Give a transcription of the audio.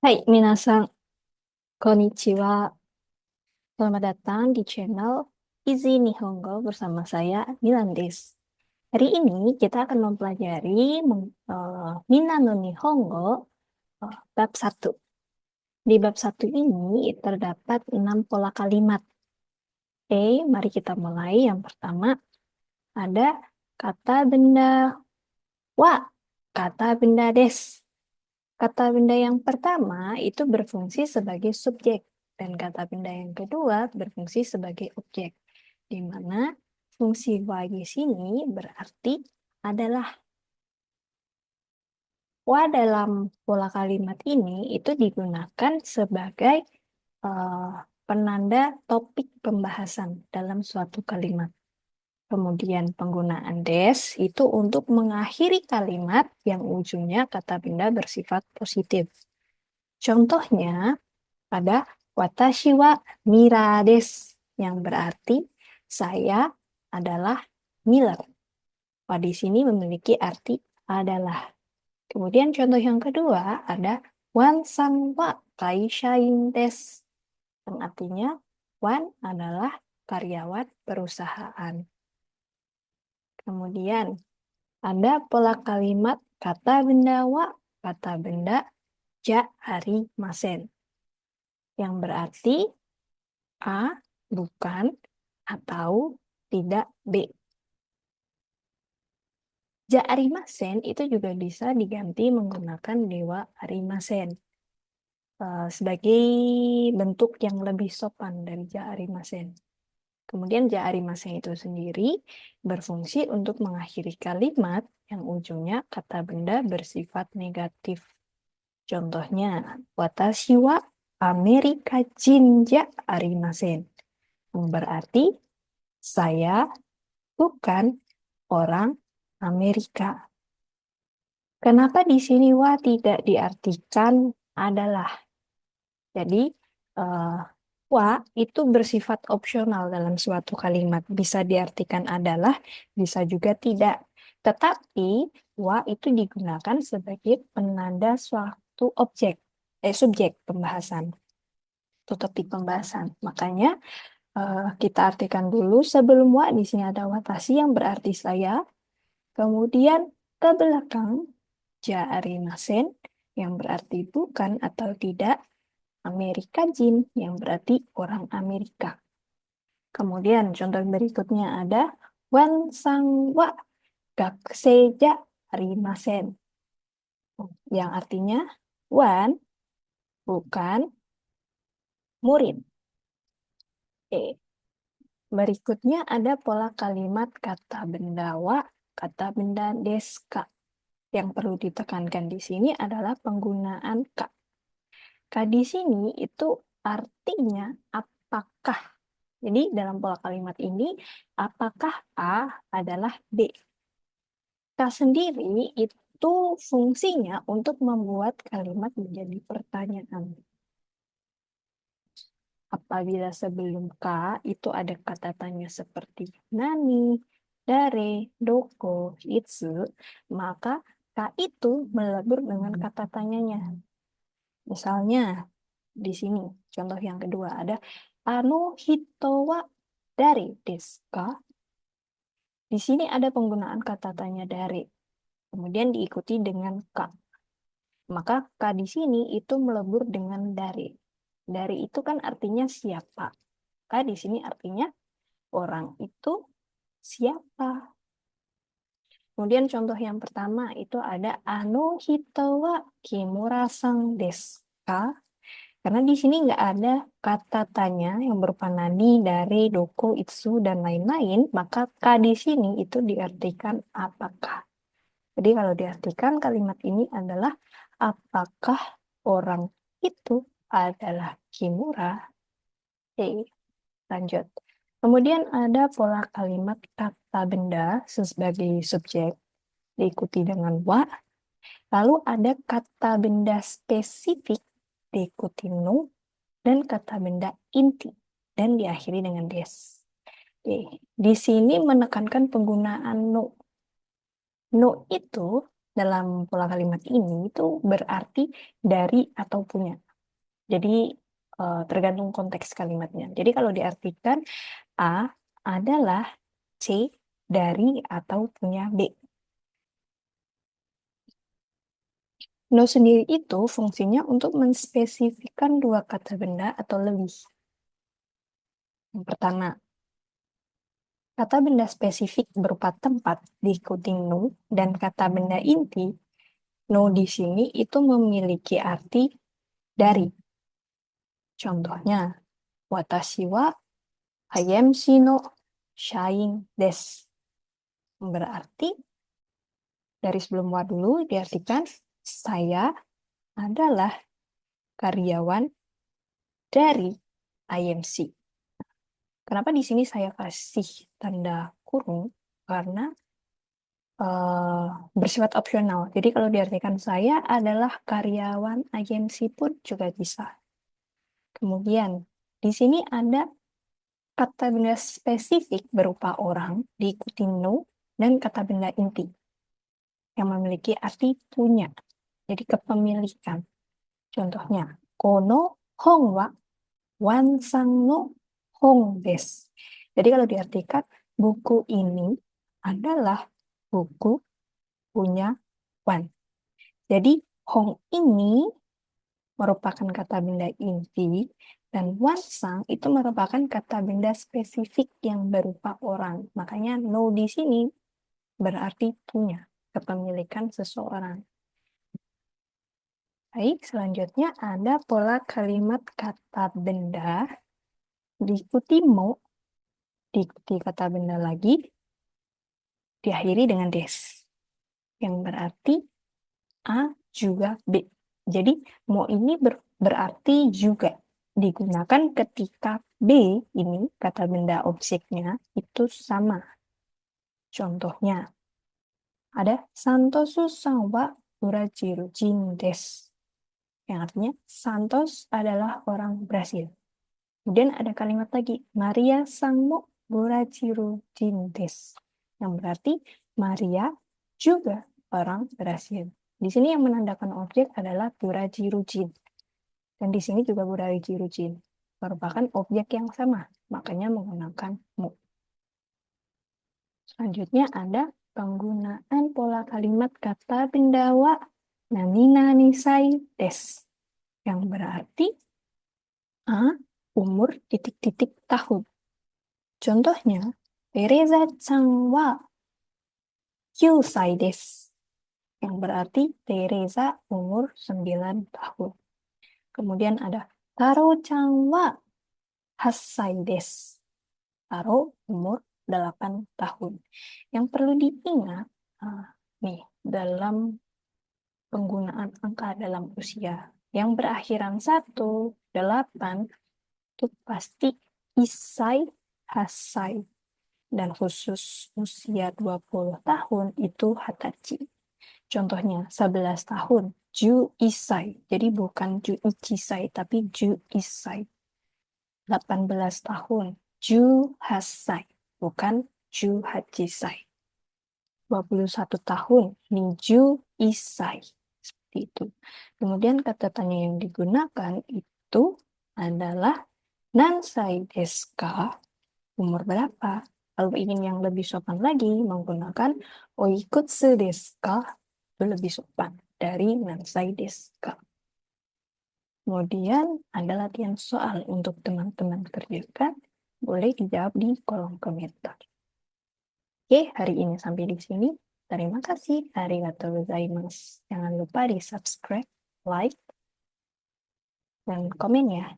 Hai, minasan, konnichiwa. Selamat datang di channel Easy Nihongo bersama saya, Milan des. Hari ini kita akan mempelajari Mina no Nihongo bab satu. Di bab satu ini terdapat 6 pola kalimat. Oke, mari kita mulai. Yang pertama, ada kata benda wa, kata benda des. Kata benda yang pertama itu berfungsi sebagai subjek dan kata benda yang kedua berfungsi sebagai objek, di mana fungsi wa di sini berarti adalah. Wa dalam pola kalimat ini itu digunakan sebagai eh, penanda topik pembahasan dalam suatu kalimat. Kemudian penggunaan des itu untuk mengakhiri kalimat yang ujungnya kata benda bersifat positif. Contohnya, ada watashi wa Mira desu, yang berarti saya adalah Miller. Wa di sini memiliki arti adalah. Kemudian contoh yang kedua ada wan sang wa kaishain desu, yang artinya wan adalah karyawan perusahaan. Kemudian ada pola kalimat kata benda wa, kata benda ja arimasen, yang berarti A bukan atau tidak B. Ja arimasen itu juga bisa diganti menggunakan dewa arimasen sebagai bentuk yang lebih sopan dari ja arimasen. Kemudian ja arimasen itu sendiri berfungsi untuk mengakhiri kalimat yang ujungnya kata benda bersifat negatif. Contohnya, watashi wa Amerika jinja arimasen, yang berarti saya bukan orang Amerika. Kenapa di sini wa tidak diartikan adalah? Jadi, eh, wa itu bersifat opsional dalam suatu kalimat. Bisa diartikan adalah, bisa juga tidak. Tetapi, wa itu digunakan sebagai penanda suatu subjek pembahasan atau topik pembahasan. Makanya, kita artikan dulu sebelum wa di sini ada watashi yang berarti saya. Kemudian ke belakang jaarimasen yang berarti bukan atau tidak, Amerika Jin yang berarti orang Amerika. Kemudian contoh berikutnya ada wan sang wa gakuseja arimasen, yang artinya wan bukan murid. Oke. Berikutnya ada pola kalimat kata benda wa, kata benda deska. Yang perlu ditekankan di sini adalah penggunaan ka. Ka di sini itu artinya apakah. Jadi dalam pola kalimat ini, apakah A adalah B? Ka sendiri itu fungsinya untuk membuat kalimat menjadi pertanyaan. Apabila sebelum ka itu ada kata tanya seperti nani, dare, doko, itsu, maka ka itu melebur dengan kata tanyanya. Misalnya di sini contoh yang kedua ada anu hito wa dari desu ka? Di sini ada penggunaan kata tanya dari, kemudian diikuti dengan ka. Maka ka di sini itu melebur dengan dari. Dari itu kan artinya siapa. Ka di sini artinya orang itu siapa. Kemudian contoh yang pertama itu ada anu hito wa Kimura-san desu ka? Karena di sini nggak ada kata tanya yang berupa nani, dari, doko, itsu, dan lain-lain, maka ka di sini itu diartikan apakah. Jadi kalau diartikan kalimat ini adalah apakah orang itu adalah Kimura? Oke, lanjut. Kemudian ada pola kalimat kata benda sebagai subjek diikuti dengan wa. Lalu ada kata benda spesifik diikuti no, dan kata benda inti dan diakhiri dengan des. Oke, di sini menekankan penggunaan no. No itu dalam pola kalimat ini itu berarti dari atau punya. Jadi tergantung konteks kalimatnya. Jadi kalau diartikan A adalah C dari atau punya B. No sendiri itu fungsinya untuk menspesifikkan dua kata benda atau lebih. Yang pertama, kata benda spesifik berupa tempat diikuti no dan kata benda inti no di sini itu memiliki arti dari. Contohnya, watashi wa IMC no shain desu. Berarti dari sebelum wa dulu diartikan saya adalah karyawan dari IMC. Kenapa di sini saya kasih tanda kurung? Karena bersifat opsional. Jadi kalau diartikan saya adalah karyawan agensi pun juga bisa. Kemudian di sini ada kata benda spesifik berupa orang diikuti no dan kata benda inti yang memiliki arti punya. Jadi kepemilikan. Contohnya, kono hong wa wansang no hong desu. Jadi kalau diartikan buku ini adalah buku punya Wan. Jadi Hong ini merupakan kata benda inti dan Wansang itu merupakan kata benda spesifik yang berupa orang. Makanya no di sini berarti punya kepemilikan seseorang. Baik, selanjutnya ada pola kalimat kata benda diikuti mo, diikuti kata benda lagi, diakhiri dengan des. Yang berarti A juga B. Jadi, mau ini berarti juga digunakan ketika B ini, kata benda objeknya, itu sama. Contohnya, ada Santosu san wa Brazil jin desu. Yang artinya, Santos adalah orang Brasil. Kemudian ada kalimat lagi, Maria san mo Brazil jin desu. Yang berarti, Maria juga orang Brasil. Di sini yang menandakan objek adalah Burajirujin. Dan di sini juga Burajirujin. Merupakan objek yang sama, makanya menggunakan mu. Selanjutnya ada penggunaan pola kalimat kata benda wa nani nani sai des. Yang berarti A, umur titik-titik tahun. Contohnya, Teresa-chan wa 9 sai desu. Yang berarti Teresa umur 9 tahun. Kemudian ada Taro-chan wa 8 sai desu. Taro umur 8 tahun. Yang perlu diingat nih dalam penggunaan angka dalam usia yang berakhiran 1, 8 itu pasti isai, hasai. Dan khusus usia 20 tahun itu hatachi. Contohnya 11 tahun, ju isai. Jadi bukan ju ichisai, tapi ju isai. 18 tahun, ju hasai. Bukan ju hachisai. 21 tahun, ju isai. Seperti itu. Kemudian kata tanya yang digunakan itu adalah nansai desu ka? Umur berapa? Kalau ingin yang lebih sopan lagi, menggunakan oikutsu desu ka? Itu lebih sopan dari nansai desu ka. Kemudian ada latihan soal untuk teman-teman kerjakan. Boleh dijawab di kolom komentar. Oke, hari ini sampai di sini. Terima kasih. Arigatou gozaimasu. Jangan lupa di subscribe, like, dan komen ya.